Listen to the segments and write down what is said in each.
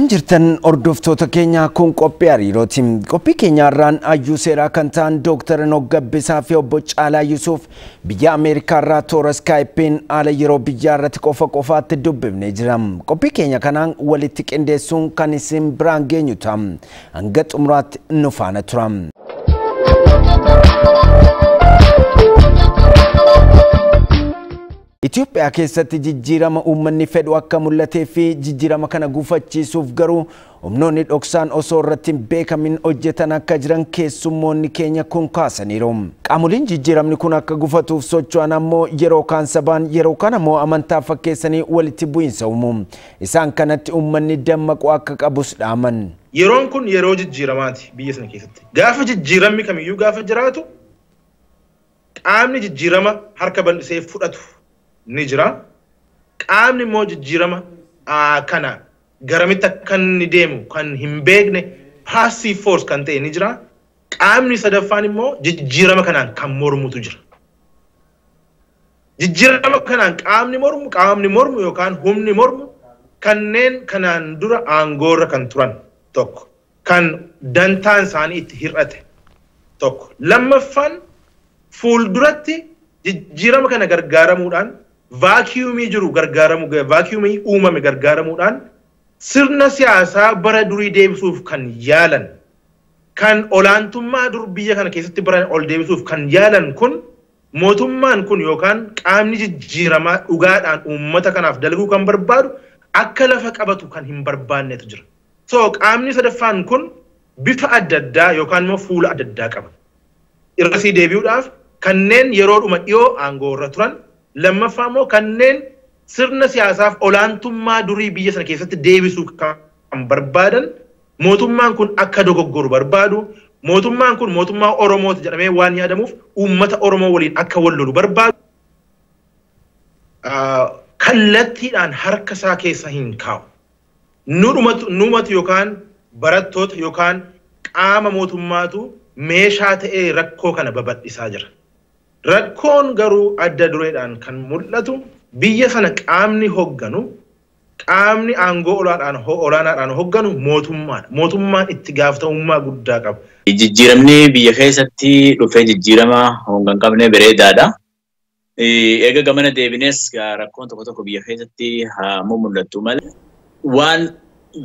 jirtan ordoftoota keenya kun qophii hariirooti. Qophii keenyaarraan hayyuu seeraa kan ta'an Dr. Nogabbisaa fi obbo Caalaa Yusuuf biyya Ameerikaarraa toora Skype'n haala yeroo biyyaa irratti qofaatti dubbifnee jira. Qophii keenya kanaan walitti qindeessuun kan isin biraan geenyu ta'a. Hanga xumuraatti nu faana tura. Itoophiyaa keessatti jijjiirama uummanni fedhu akka mul'atee fi jijjiirama kana gufachiisuuf garuu humnoonni dhoksaan osoo irratti beekamin hojjetan akka jiran keessummoonni keenya kun kaasaniiru. Qaamoleen jijjiiramni kun akka gufatuuf socho'an ammoo yeroo kaan sabaan yeroo kaan ammoo amantaa fakkeessanii walitti bu'iinsa uumu. Isaan kanatti uummanni dammaquu akka qabus dhaaman. Yeroon kun yeroo jijjiiramaati biyya sana keessatti. Gaafa jijjiiramni kamiyyuu gaafa jiraatu qaamni jijjiirama harka bal'isee fudhatu ni jira. Qaamni immoo jijjiirama kana garamitti akka inni deemu kan hin beekne passive force kan ta'e ni jira. Qaamni sadaffaan immoo jijjiirama kanaan kan mormutu jira. Jijjiirama kanaan qaamni mormu yookaan humni mormu kanneen kanaan dura aangoorra kan turan tokko, kan dantaan isaanii itti hir'ate tokko. Lammaffaan fuulduratti jijjiirama kana gargaaramuudhaan vaakiyuumii jiru vaakiyuumii uumame gargaaramuudhaan sirna siyaasaa bara durii deebisuuf kan yaalan, kan olaantummaa dur biyya kana keessatti bara ol deebisuuf kan yaalan kun mootummaan kun yookaan qaamni jijjiiramaa dhugaadhaan uummata kanaaf dalaguu kan barbaadu akka lafa qabatu kan hin barbaannetu jira. So qaamni sadaffaan kun bifa adda addaa yookaan immoo fuula adda addaa qaba. Irrasii deebi'uudhaaf kanneen yeroodhuma dhiyoo aangoorra turan, lammaffaa immoo kanneen sirna siyaasaaf olaantummaa durii biyya sana keessatti deebisuu kan barbaadan, mootummaan kun akka dogoggoru barbaadu, mootummaan kun mootummaa Oromooti jedhamee waan yaadamuuf uummata Oromoo waliin akka wal lolu barbaadu, kallattiidhaan harka isaa keessa hin kaa'u. Numatu yookaan barattoota yookaan qaama mootummaatu meeshaa ta'ee rakkoo kana babal'isaa jira. Rakkoon garuu adda dureedhaan kan mul'atu biyya sana qaamni hogganu, qaamni aangoo olaanaadhaan hogganu mootummaadha. Mootummaan itti gaafatamummaa guddaa qaba. Jijjiiramni biyya keessatti dhufee jijjiirama hongan qabne bareedaadha. Eega gamana deebines rakkoon tokko biyya keessatti haa mul'atu malee waan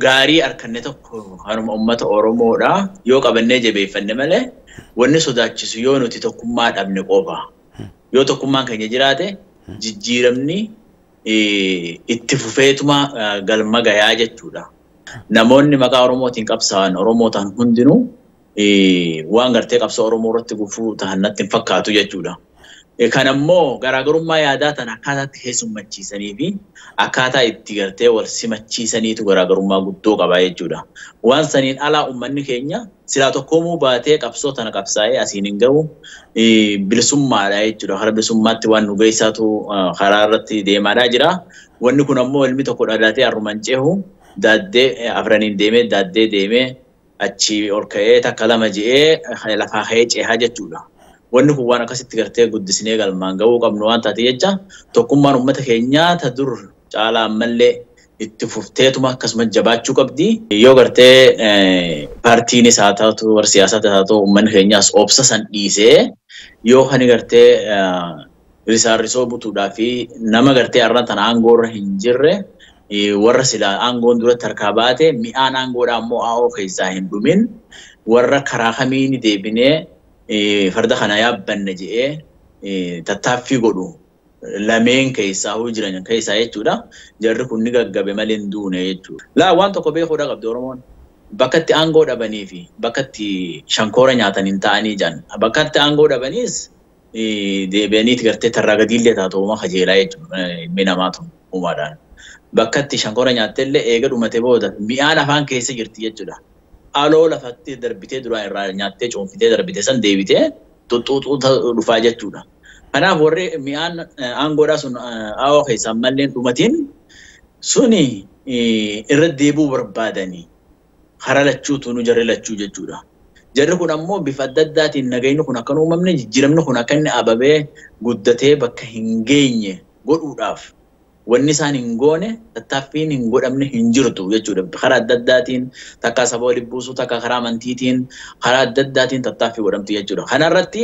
gaarii arkanne tokko haruma uummata Oromoodha yoo qabannee jabeeffanne malee wanni sodaachisu yoo nuti tokkummaa dhabne qofa. Yoo tokkummaan keenya jiraate jijjiiramni itti fufeetuma galma gayaa jechuudha. Namoonni maqaa Oromootiin qabsaa'an Oromootaan hundinuu waan gartee qabsoo Oromoo irratti gufuu ta'an natti hin fakkaatu jechuudha. Kan ammoo garaagarummaa yaadaa tan akkaataatti keessummachiisanii fi akkaataa itti gartee wal simachiisaniitu garaagarummaa guddoo qaba jechuudha. Waan saniin alaa uummanni keenya silaa tokkoomuu baatee qabsoo tana qabsaa'ee asiin hin gahu bilisummaadha jechuudha. Karaa bilisummaatti waan nu geessaatu karaa irratti deemaadhaa jira. Wanni kun ammoo ilmi tokko dhalaatee harruman cehu daaddee afraniin daaddee deemee achi ol ka'ee takka lama je'ee lafaa ka'ee cehaa jechuudha. Wanni kun waan akkasitti gartee guddisnee galmaan gahuu qabnu waan taate jecha tokkummaan uummata keenyaa ta dur caalaa ammallee itti fufteetuma akkasuma jabaachuu qabdi. Yoo gartee paartiinis haa taatu warra siyaasaas haa ta'u uummanni keenyaas obsa san dhiisee yoo kan gartee risaarrisoo butuudhaa fi nama gartee arraan tana aangoorra hin jirre warra silaa aangoon duratti harkaa baate mi'aan aangoodhaa immoo aa'oo keessaa hin dhumin warra karaa kamiin deebinee farda kana yaabbanne je'ee tattaaffii godhu lameen keessaa jiran keessaa jechuudha. Jarri kun ni gaggabe malee hin duune jechuudha. Waan tokko beekuudha qabdi Oromoon. Bakka itti aangoo dhabanii fi bakka itti shankoora nyaatan hin ta'anii jiran. Bakka itti aangoo dhabaniis deebi'aniiti gartee tarraa gadiillee taatu uuma kajeelaa jechuudha. Ilmi namaatu uumaadhaan. Bakka itti shankoora nyaattee eega dhumate booda mi'aan afaan keessa jirti jechuudha. Aloo lafatti darbitee duraan irraa nyaattee cuunfitee darbitee san deebitee xuxuuxuu dhufaa jechuudha. Kanaaf warri mi'aan aangoodhaa sun aawwa keessaan malleen dhumatiin suni irra deebuu barbaadanii hara lachuutu nu jarri lachuu jechuudha. Jarri kun ammoo bifa adda addaatiin nagayni kun akka uumamne jijjiiramni kun akka inni ababee guddatee bakka hin geenye godhuudhaaf wanni isaan hin goone tattaaffiin hin godhamne hin jirtu jechuudha. Karaa adda addaatiin takka saba waliin buusuu takka karaa amantiitiin karaa adda addaatiin tattaaffii godhamtu jechuudha. Kanarratti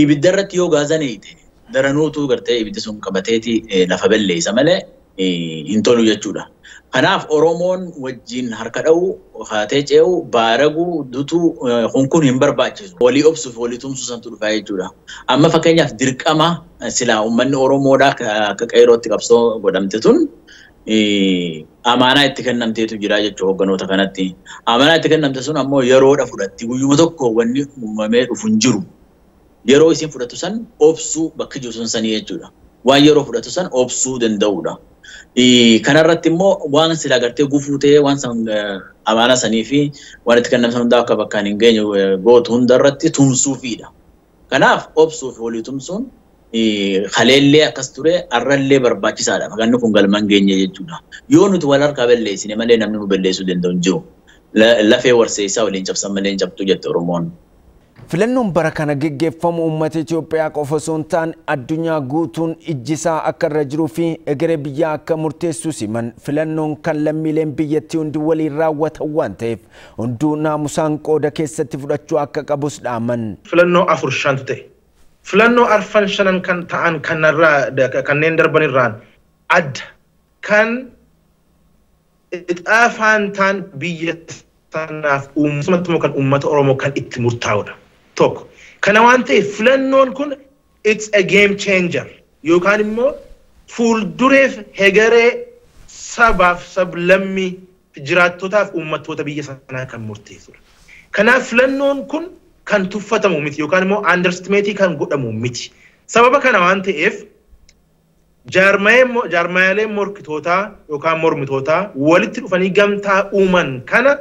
ibidda irratti yoo gaazan hiite daranuutu gartee ibiddi sun qabateeti lafa balleessa malee hin tolu jechuudha. Kanaaf Oromoon wajjin harka dha'u, haatee ce'u, baaraguu, dutuu kun hin barbaachisu. Walii obsuuf walii tumsuu santu dhufaa jechuudha. Amma fakkeenyaaf dirqama silaa uummanni Oromoodhaa akka qeerootti qabsoo godhamte tun amaanaa itti kennamteetu jira jechuudha hogganoota kanatti. Amaanaa itti kennamte sun ammoo yeroodha fudhatti. Guyyuma tokko wanni uumamee dhufu hin jiru. Yeroo isin fudhatu san obsuu bakki jiru sun sanii jechuudha. Waan yeroo fudhatu san obsuu danda'uudha. Kanarratti immoo waan sila gartee gufuu ta'ee waan san amaana sanii fi waan itti kennamsan hundaa akka bakkaan hin geenye gootu hundarratti tumsuufiidha. Kanaaf obsuu fi walii tumsuun haleellee akkas ture arrallee barbaachisaadha. Faganni kun galma hin geenye jechuudha. Yoo nuti wal harkaa balleessine malee namni nu balleessuu danda'u hin jiru. Lafee warseessaa waliin cabsan malee hin cabtu jette Oromoon. Filannoon bara kana geggeeffamu uummata Itoophiyaa qofa osoo hin taane addunyaa guutuun ijjisaa akka irra jiruu fi egeree biyyaa akka murteessu siman filannoon kan lammiileen biyyattii hundi waliin raawwatan waan ta'eef hunduu naamusaan qooda keessatti fudhachuu akka qabus dhaaman. Filannoo 4 ta'e. Filannoo 4 kan ta'an kanneen darban irraan adda kan ixaafaan ta'an biyya sanaaf uummata Oromoo kan itti murtaa'udha. Tokko. Kana waan ta'eef filannoon kun it's a game changer. Yookaan immoo fuuldureef hegeree sabaaf sablammii jiraattotaaf uummattoota biyya sanaa kan murteessudha. Kanaaf filannoon kun kan tuffatamu miti yookaan immoo underestimateii kan godhamu miti. Sababa kana waan ta'eef jaarmaaleen morkitootaa yookaan mormitootaa walitti dhufanii gamtaa uuman kana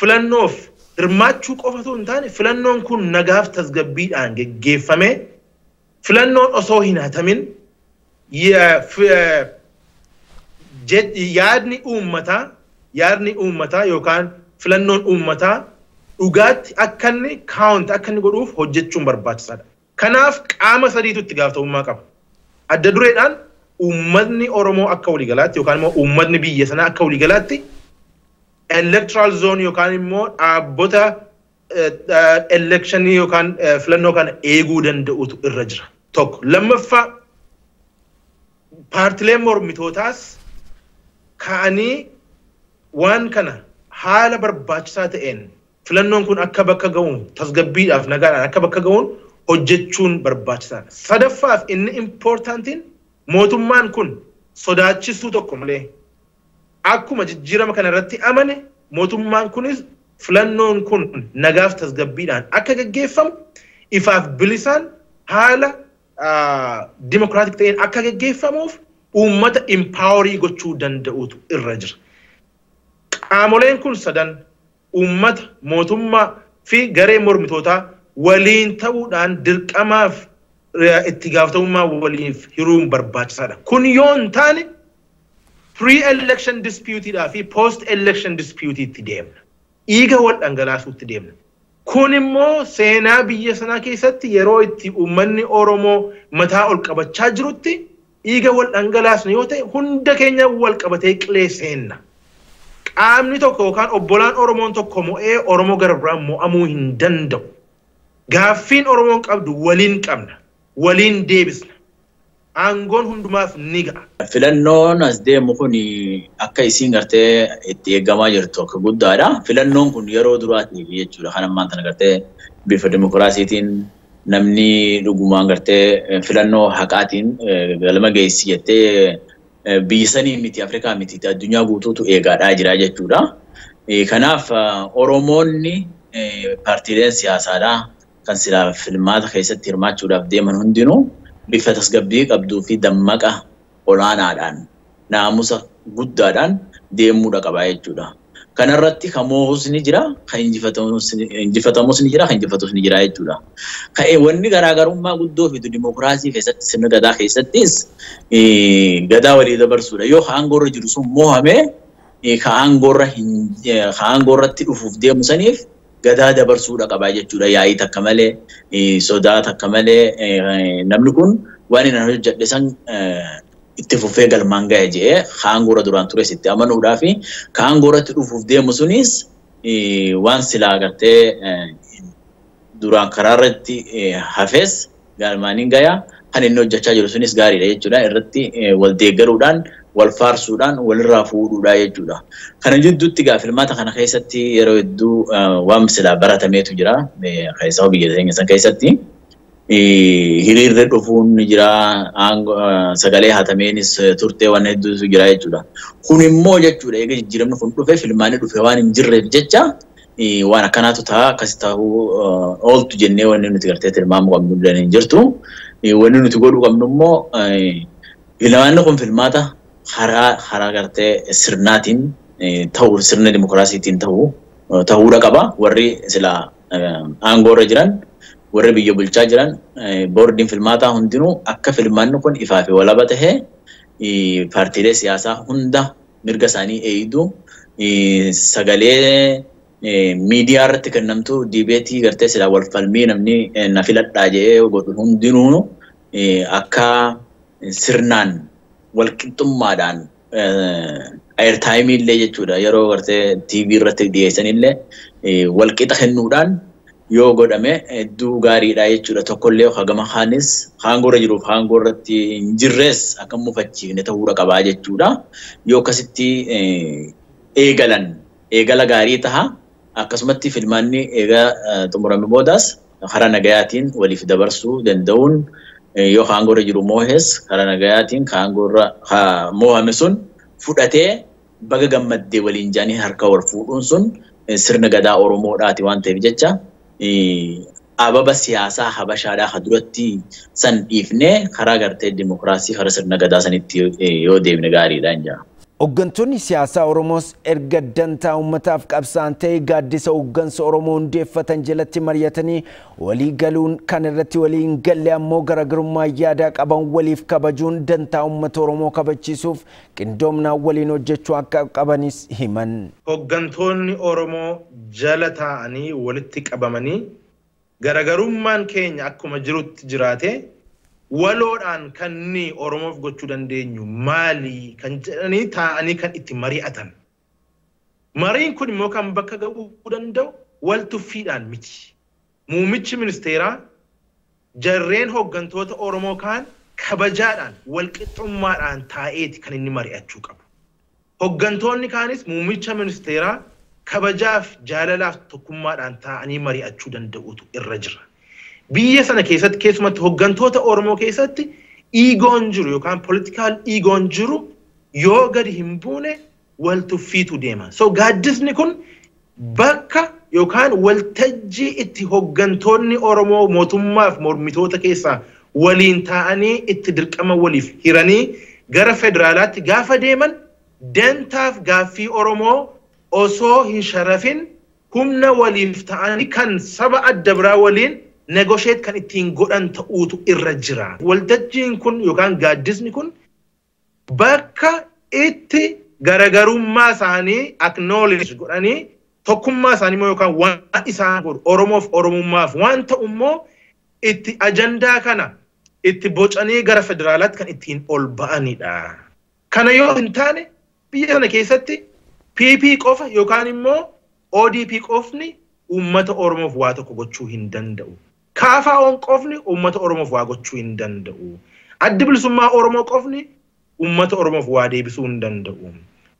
filannoof hirmaachuu qofatu hin taane filannoon kun nagaaf tasgabbiidhaan geggeeffame filannoon osoo hin hatamin yaadni uummataa yookaan filannoon uummataa dhugaatti akka inni godhuuf hojjechuun barbaachisaadha. Kanaaf qaama sadiitu itti gaafatamummaa qaba. Adda dureedhaan uummatni Oromoo akka waliigalaatti yookaan immoo uummatni biyya sanaa akka waliigalaatti electoral zone yookaan immoo dhaabbota electionii yookaan filannoo kana eeguu danda'utu irra jira. Tokko. Lammaffaa paartileen mormitootaas ka'anii waan kana haala barbaachisaa ta'een filannoon kun akka bakka ga'uun tasgabbiidhaaf nagaadhaan akka bakka ga'uun hojjechuun barbaachisaadha. Sadaffaaf inni importantiin mootummaan kun sodaachisuu tokko malee akkuma jijjiirama kana irratti amane mootummaan kunis filannoon kun nagaaf tasgabbiidhaan akka gaggeeffamu ifaaf bilisaan haala dimokiraatik ta'een akka gaggeeffamuuf uummata impaawarii gochuu danda'utu irra jira. Qaamoleen kun sadan uummata mootummaa fi garee mormitootaa waliin ta'uudhaan dirqamaaf itti gaafatamummaa waliif hiruun barbaachisaadha. Kun yoo hin taane pre-election dispute fi post-election dispute itti deemna. Dhiiga wal dhangalaasuutti deemna. Kun immoo seenaa biyya sanaa keessatti yeroo itti uummanni Oromoo mataa ol qabachaa jirutti dhiiga wal dhangalaasnu yoo ta'e hunda keenya wal qabatee qilee seenna. Qaamni tokko yookaan obbolaan Oromoon tokko mo'ee Oromoo gara biraan mo'amuu hin danda'u. Gaaffiin Oromoon qabdu waliin qabna. Waliin deebisna. Aangoon hundumaaf ni ga'a. Filannoon as deemu kun akka isiin gartee itti eegamaa jirtu akka guddaadha. Filannoon kun yeroo duraatiif jechuudha. Kan ammaan tana gartee bifa dimokiraasiitiin namni dhugumaan gartee filannoo haqaatiin galma geessi jettee biyya sanii miti Afrikaa miti addunyaa guutuutu eegaadhaa jira jechuudha. Kanaaf Oromoonni paartiileen siyaasaadhaa kan silaa filmaata keessatti hirmaachuudhaaf deeman hundinuu bifa tasgabbii qabduu fi dammaqa olaanaadhaan naamusa guddaadhaan deemuudha qaba jechuudha. Kanarratti kan mo'us ni jira, kan injifatamus ni jira, kan injifatus ni jira jechuudha. Wanni garaagarummaa guddoo fidu dimokiraasii keessatti sirna gadaa keessattis gadaa walii dabarsuudha. Yoo aangoorra jiru sun mo'amee aangoorratti dhufuuf deemu saniif gadaa dabarsuudha qaba jechuudha. Yaa'ii takka malee sodaa takka malee namni kun waan inni hojjedhe san itti fufee galmaan ga'e jedhee kaangura duraan ture sitti amanuudhaa fi kaanguratti dhufuuf deemu sunis waan silaa agartee duraan karaarratti hafees galmaaniin gayaa kan inni hojjechaa jiru sunis gaariidha jechuudha. Irratti wal deeggaruudhaan wal faarsuudhaan walirraa fuudhuudhaa jechuudha. Kana jidduutti filmaata kana keessatti yeroo hedduu waan silaa baratameetu jira. Keessaa biyya keenya san keessatti hiriirri dhufuun jira, sagalee hatameenis turtee waan hedduutu jira jechuudha. Kun immoo jechuudha eega jijjiiramni kun dhufe filmaanni dhufe waan hin jirreef jecha waan akkanaatu ta'a akkasi ta'uu ooltu jennee wanni nuti gartee tilmaamuu qabnu illee hin jirtu. Wanni nuti godhuu qabnu immoo filmaanni kun filmaata karaa gartee sirnaatiin ta'uu sirna dimokiraasiitiin ta'uudha qaba. Warri silaa aangoorra jiran warri biyya bulchaa jiran boordiin filmaataa hundinuu akka filmaanni kun ifaa fi walaba tahee paartiilee siyaasaa hunda mirga isaanii eegdu sagalee miidiyaa irratti kennamtu diibeetii gartee silaa wal falmii namni na filadhaa jedhee godhu hundinuu akka sirnaan wal qixxummaadhaan airtaayimii illee jechuudha yeroo gartee TV irratti dhiyeessan illee wal qixa kennuudhaan yoo godhame hedduu gaariidha jechuudha. Tokkollee hagama haanis haangorra jiruuf haangorratti hin jirres akka mufachiifne ta'uudha qabaa jechuudha. Yoo akkasitti eegala gaarii taha akkasumatti filmaanni eega xumurame boodaas karaa nagayaatiin waliif dabarsuu danda'uun yoo haangorra jiru moohes karaa nagayaatiin haangorra moohame sun fudhatee baga gammaddee waliin jaanii harka wal fuudhuun sun sirna gadaa Oromoodhaati waan ta'eef jecha ababa siyaasaa habashaadhaa duratti san dhiifnee karaa gartee dimokiraasii karaa sirna gadaa sanitti yoo deemne gaariidha jira. Hooggantoonni siyaasaa Oromoos erga dantaa uummataaf qabsaan ta'e gaaddisa hooggansa Oromoo hundeeffatan jalatti mari'atanii walii galuun kan irratti walii hin galle ammoo garaagarummaa yaadaa qaban waliif kabajuun dantaa uummata Oromoo kabachiisuuf qindoomnaan waliin hojjechuu akka qabanis himan. Hooggantoonni Oromoo jala taa'anii walitti qabamanii garaagarummaan keenya akkuma jirutti jiraate waloodhaan kan ni Oromoof gochuu dandeenyu maali kan jedhanii taa'anii kan itti mari'atan. Mariin kun immoo kan bakka ga'uu danda'u wal tuffiidhaan miti. Muummichi ministeeraa jarreen hooggantoota Oromoo kaan kabajaadhaan wal qixxummaadhaan taa'eeti kan inni mari'achuu qabu. Hooggantoonni kaanis muummicha ministeeraa kabajaaf jaalalaaf tokkummaadhaan taa'anii mari'achuu danda'utu irra jira. Biyya sana keessatti keessumatti hooggantoota Oromoo keessatti iigoon jiru yookaan politikaal iigoon jiru yoo gadi hin buune wal tuffiitu deema. So gaaddisni kun bakka yookaan waltajjii itti hooggantoonni Oromoo mootummaaf mormitoota keessaa waliin taa'anii itti dirqama waliif hiranii gara federaalaatti gaafa deeman dantaaf gaaffii Oromoo osoo hin sharafin humna waliif ta'anii kan saba adda biraa waliin negotiate kan ittiin godhan ta'uutu irra jira. Waltajjiin kun yookaan gaaddisni kun bakka itti garaagarummaa isaanii acknowledge godhanii tokkummaa isaanii immoo yookaan waan isaan godhu Oromoof Oromummaaf waan ta'u immoo itti ajandaa kana itti bocanii gara federaalaatti kan ittiin ol ba'anidha. Kana yoo hin taane biyya sana keessatti PP qofa yookaan immoo ODP qofni uummata Oromoof waa tokko gochuu hin danda'u. KFO'n qofni uummata Oromoof waa gochuu hin danda'u. Addi bilisummaa Oromoo qofni uummata Oromoof waa deebisuu hin danda'u.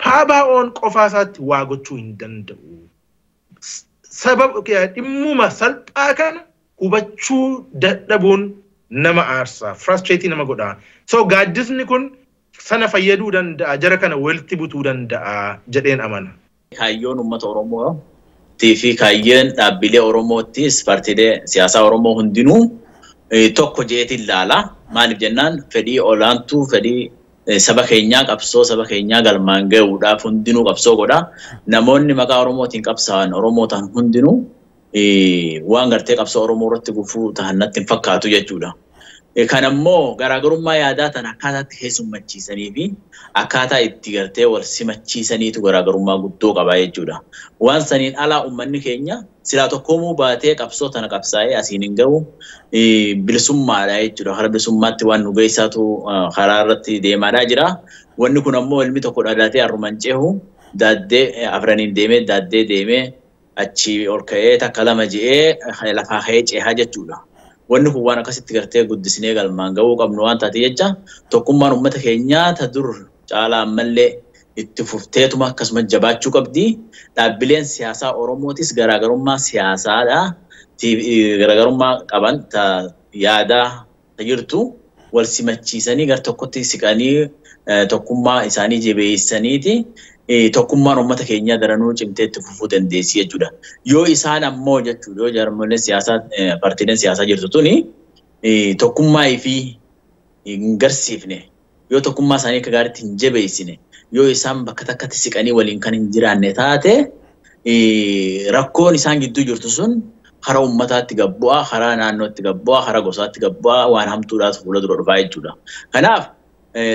PABO'n qofaa isaatti waa gochuu hin danda'u. Sababa dhimmuma salphaa kana hubachuu dadhabuun nama aarsa, frustrate nama godha. So gaaddisni kun sana fayyaduu danda'a, jara kana walitti butuu danda'a jedheen amana. Kaayyoon uummata Oromoo fi kaayyoon dhaabbilee Oromoottis paartiilee siyaasaa Oromoo hundinuu tokko jeetiin ilaala. Maaliif jennaan fedhii olaantuu fedhii saba keenyaa qabsoo saba keenyaa galmaan ga'uudhaaf hundinuu qabsoo godha. Namoonni maqaa Oromootiin qabsaa'an Oromootaan hundinuu waan gartee qabsoo Oromoo irratti gufuu ta'an natti hin fakkaatu jechuudha. Kan ammoo garaagarummaa yaadaa tan akkaataatti keessummachiisanii fi akkaataa itti gartee wal simachiisaniitu garaagarummaa guddoo qaba jechuudha. Waan saniin alaa uummanni keenya silaa tokkoomuu baatee qabsoo tana qabsaa'ee asiin hin gahu bilisummaadha jechuudha. Karaa bilisummaatti waan nu geessaatu karaa irratti deemaadhaa jira. Wanni kun ammoo ilmi tokko dhalaatee harruman cehu daaddee afraniin deemee daaddee deemee achi ol ka'ee takka lama je'ee lafaa ka'ee cehaa jechuudha. Wanni kun waan akkasitti gartee guddisnee galmaan ga'uu qabnu waan taate jecha tokkummaan uummata keenyaa ta dur caalaa ammallee itti fufteetuma akkasuma jabaachuu qabdi. Dhaabbileen siyaasaa Oromootis garaagarummaa siyaasaadhaa garaagarummaa qaban ta yaadaa jirtu wal simachiisanii gar tokkotti siqanii tokkummaa isaanii jabeessaniiti. Tokkummaan uummata keenyaa daranuu cimtee itti fufuu dandeessi jechuudha. Yoo isaan ammoo jechuudha yoo jaarmoleen siyaasaa paartiileen siyaasaa jirtu tuni tokkummaa fi hin garsiifne yoo tokkummaa isaanii akka gaariitti hin jabeessine yoo isaan bakka takkatti siqanii waliin kan hin jiraanne taate rakkoon isaan gidduu jirtu sun karaa uummataatti gabbu'aa, karaa naannootti gabbu'aa, karaa gosaatti gabbu'aa waan hamtuudhaas fuula dura dhufaa jechuudha. Kanaaf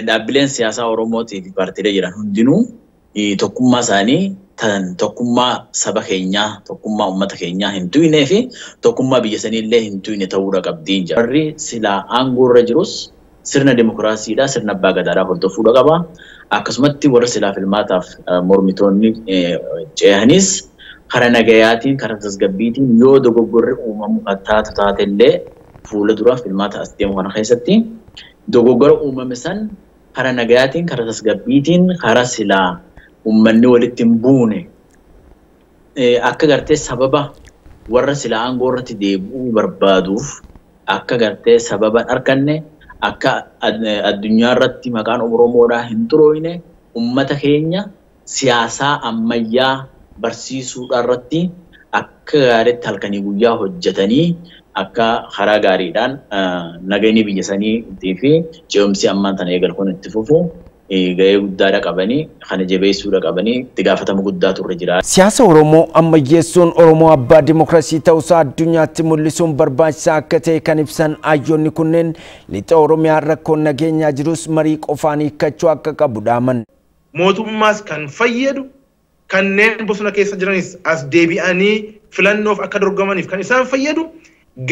dhaabbileen siyaasaa Oromootii fi paartiilee jiran hundinuu tokkummaa isaanii tan tokkummaa saba keenyaa, tokkummaa uummata keenyaa hin tuqnee fi tokkummaa biyya saniillee hin tuqne ta'uudha qabdiin jira. Warri silaa aangoo irra jirus sirna dimokiraasiidhaa, sirna abbaa gadaadhaa hordofuudha qaba. Akkasumatti warra silaa filmaataaf mormitoonni ce'anis karaa nagayaatiin, karaa tasgabbiitiin yoo dogoggorri uumamu taatellee fuula dura filmaata as deemu kana keessatti dogoggora uumame san karaa nagayaatiin, karaa tasgabbiitiin, karaa silaa uummanni walitti hin buune akka gartee sababa warra silaa aangoo irratti deebi'uu barbaaduuf akka gartee sababa arganne akka addunyaa irratti maqaan Oromoodhaa hin xurooyne uummata keenya siyaasaa ammayyaa barsiisuudhaa irratti akka gaariitti halkanii guyyaa hojjetanii akka karaa gaariidhaan nagayni biyya saniitii fi ce'umsi ammaan tana eegalkuun itti fufu gahee guddaadha qabanii kana jabeessuudha qabanii itti gaafatama guddaatu irra jira. Siyaasa Oromoo ammayyeessuun Oromoo abbaa dimokiraasii ta'uusaa addunyaatti mul'isuun barbaachisaa akka ta'e kan ibsan hayyoonni kunneen lixa Oromiyaa rakkoon nageenyaa jirus marii qofaan hiikkachuu akka qabu dhaaman. Mootummaas kan fayyadu kanneen bosona keessa jiranis as deebi'anii filannoof akka dorgomaniif kan isaan fayyadu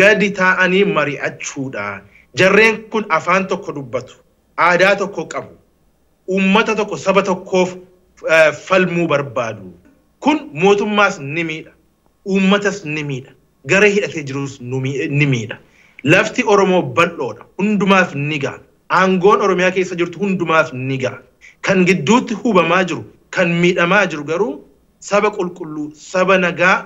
gadi taa'anii mari'achuudha. Jarreen kun afaan tokko dubbatu, aadaa tokko qabu. Uummata tokko saba tokkoof falmuu barbaadu. Kun mootummaas ni miidha. Uummatas ni miidha. Gara hidhatee jirus ni miidha. Lafti Oromoo bal'oodha. Hundumaaf ni ga'a. Aangoon Oromiyaa keessa jirtu hundumaaf ni ga'a. Kan gidduutti hubamaa jiru, kan miidhamaa jiru garuu saba qulqulluu, saba nagaa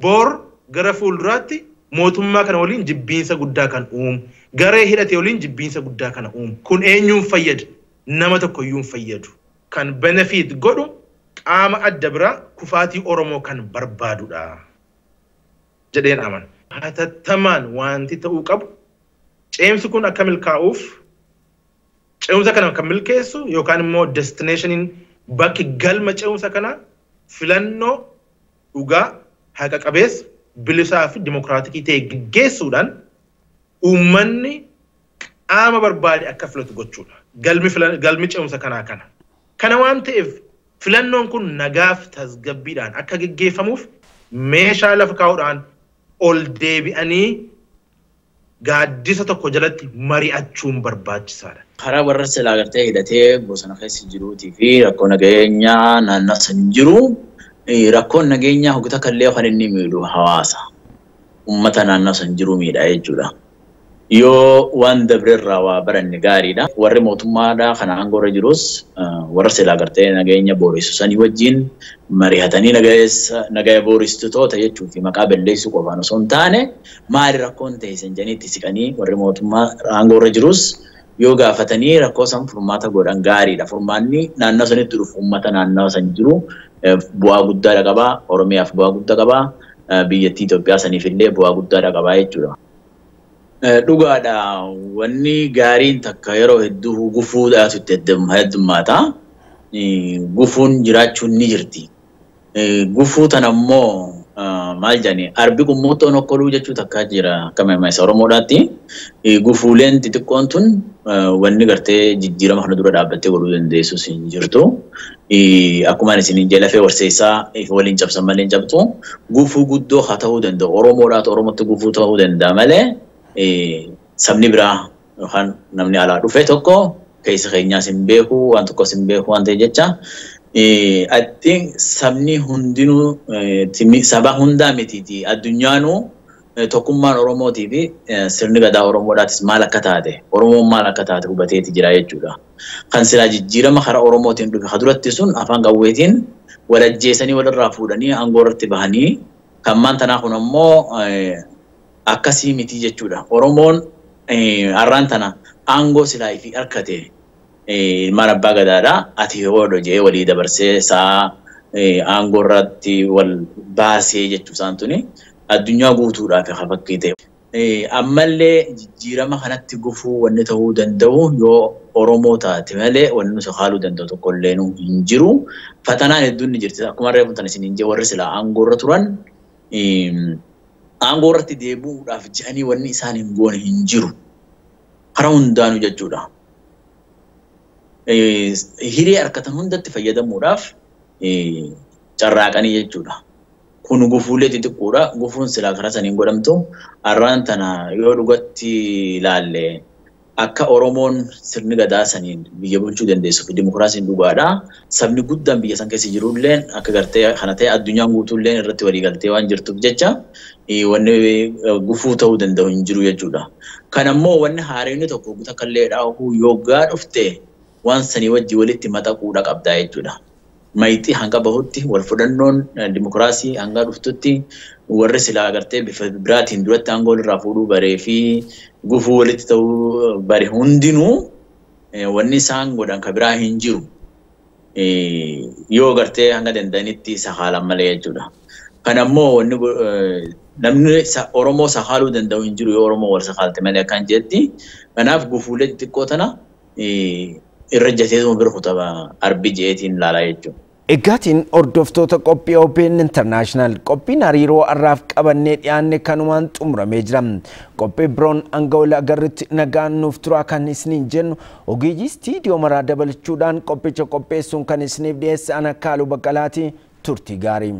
boor gara fuulduraatti mootummaa kana waliin jibbiinsa guddaa kan uumu. Garee hidhatee waliin jibbiinsa guddaa kana uumu. Kun eenyuun fayyada? Nama tokko iyyuu fayyadu. Kan benefit godhu qaama adda biraa kufaatii Oromoo kan barbaadudha jedheen amana. Hatattamaan wanti ta'uu qabu ce'umsi kun akka milkaa'uuf ce'umsa kana kan milkeessu yookaan immoo destinationiin bakki galma ce'umsa kana filannoo dhugaa haqa qabeessa bilisaa fi dimokiraatikii ta'e gaggeessuudhaan uummanni qaama barbaade akka filatu gochuudha. Galmi ce'umsa kanaa kana. Kana waan ta'eef filannoon kun nagaaf tasgabbiidhaan akka gaggeeffamuuf meeshaa lafa kaa'uudhaan ol deebi'anii gaaddisa tokko jalatti mari'achuun barbaachisaadha. Karaa warra silaa gartee hidhatee bosona keessa jiruutii fi rakkoo nageenyaa naannoo san jiru rakkoon nageenyaa hogota kallee kan inni miidhu hawaasa. Uummata naannoo san jiru miidha jechuudha. Yoo waan dabreerraa waa baranne gaariidha. Warri mootummaadhaa kana aangoo irra jirus warra silaa gartee nageenya booressu sanii wajjin mari'atanii nagaya booressitoota jechuu fi maqaa balleessuu qofaan osoo hin taane maali rakkoon ta'e san janiitti siqanii warri mootummaa aangoo irra jirus yoo gaafatanii rakkoo san furmaata godhan gaariidha. Furmaanni naannoo sanitti dhufu uummata naannoo san jiru bu'aa guddaadha qabaa. Oromiyaaf bu'aa guddaa qabaa. Biyyattii Itoophiyaa saniif illee bu'aa guddaadha qabaa jechuudha. Dhugaadha wanni gaariin takka yeroo hedduu gufuudhaatu itti heddummaata. Gufuun jiraachuun ni jirti. Gufuu tan ammoo maal jedhani arbi gummuutoon okkoluu jechuun takkaa jira akkama isa Oromoodhaatti gufuuleen xixiqqoon tun wanni gartee jijjiirama kana dura dhaabbattee godhuu dandeessu hin jirtu. Akkuma isin jalafee warseessaa waliin cabsan malee cabtu gufuu guddoo haa ta'uu danda'u. Oromoodhaatu Oromootti gufuu ta'uu danda'a malee sabni biraa yookaan namni alaa dhufe tokko keessa keenyaas hin beeku waan tokkos hin beeku waan ta'e jecha. I think sabni hundinuu saba hundaa mitiiti addunyaanuu tokkummaan Oromootii fi sirni gadaa Oromoodhaatis maal akka taate Oromoon maal akka taate hubateeti jira jechuudha. Kan silaa jijjiirama karaa Oromootiin dhufe haduratti sun afaan qawweetiin wal ajjeesanii walirraa fuudhanii aangoo irratti bahanii kan maantanaa kun ammoo akkasii miti jechuudha. Oromoon har'aan tana aangoo silaa ifi harkate maal abbaa gadaadha ati hodho jee walii dabarsee saa aangoo irratti wal baasee jechuusaan tuni addunyaa guutuudhaaf haa fakkiite. Ammallee jijjiirama kanatti gufuu wanni ta'uu danda'u yoo Oromoo taate malee wanni nuti haaluu danda'u tokkollee hin jiru. Fatanaan hedduun ni jirti. Akkuma reefu tan isin hin jee warri silaa aangoo irra turan aangoo irratti deebi'uudhaaf jedhanii wanni isaan hin goone hin jiru. Karaa hundaanuu jechuudha. Hiree harkatan hundatti fayyadamuudhaaf carraaqanii jechuudha. Kun gufuulee xixiqqoodha. Gufuun silaa karaa saniin godhamtu har'aan tana yoo dhugatti ilaalle akka Oromoon sirni gadaa saniin biyya bulchuu dandeessu fi dimokiraasiin dhugaadha. Sabni guddaan biyya san keessa jirulleen akka gartee kana ta'e addunyaan guutuulleen irratti walii galtee waan jirtuuf jecha wanni gufuu ta'uu danda'u hin jiru jechuudha. Kan ammoo wanni haareenni tokko guutaa kallee dhaahuu yoggaa dhufte waan sanii wajji walitti maxaquudha qabdaa jechuudha. Mayitii hanga bahutti wal fudhannoon dimokiraasii hanga dhuftutti warri silaa agartee bifa biraatiin duratti aangoo irraa fuudhuu baree fi gufuu walitti ta'uu bare hundinuu wanni isaan godhan ka biraa hin jiru. Yoo agartee hanga danda'anitti sahaalan malee jechuudha. Kan ammoo wanni namni Oromoo sahaaluu danda'u hin jiru yoo Oromoo wal sahaalte malee akkan jetti. Kanaaf gufuulee xixiqqoo tana irra jateetuma bira kutaba arbi jeetiin laalaa jechuudha. Eggaatiin hordoftoota qophii OBN International qophiin hariiroo har'aaf qabannee dhiyaanne kanumaan xumuramee jira. Qophii biroon hanga wal agarrutti nagaan nuuf turaa kan isiniin jennu ogeeyyii istiidiyoo maraa dabalchuudhaan qophicha qopheessuun kan isiniif dhiyeesse ana Kaaluu Baqqalaati turtii gaarii.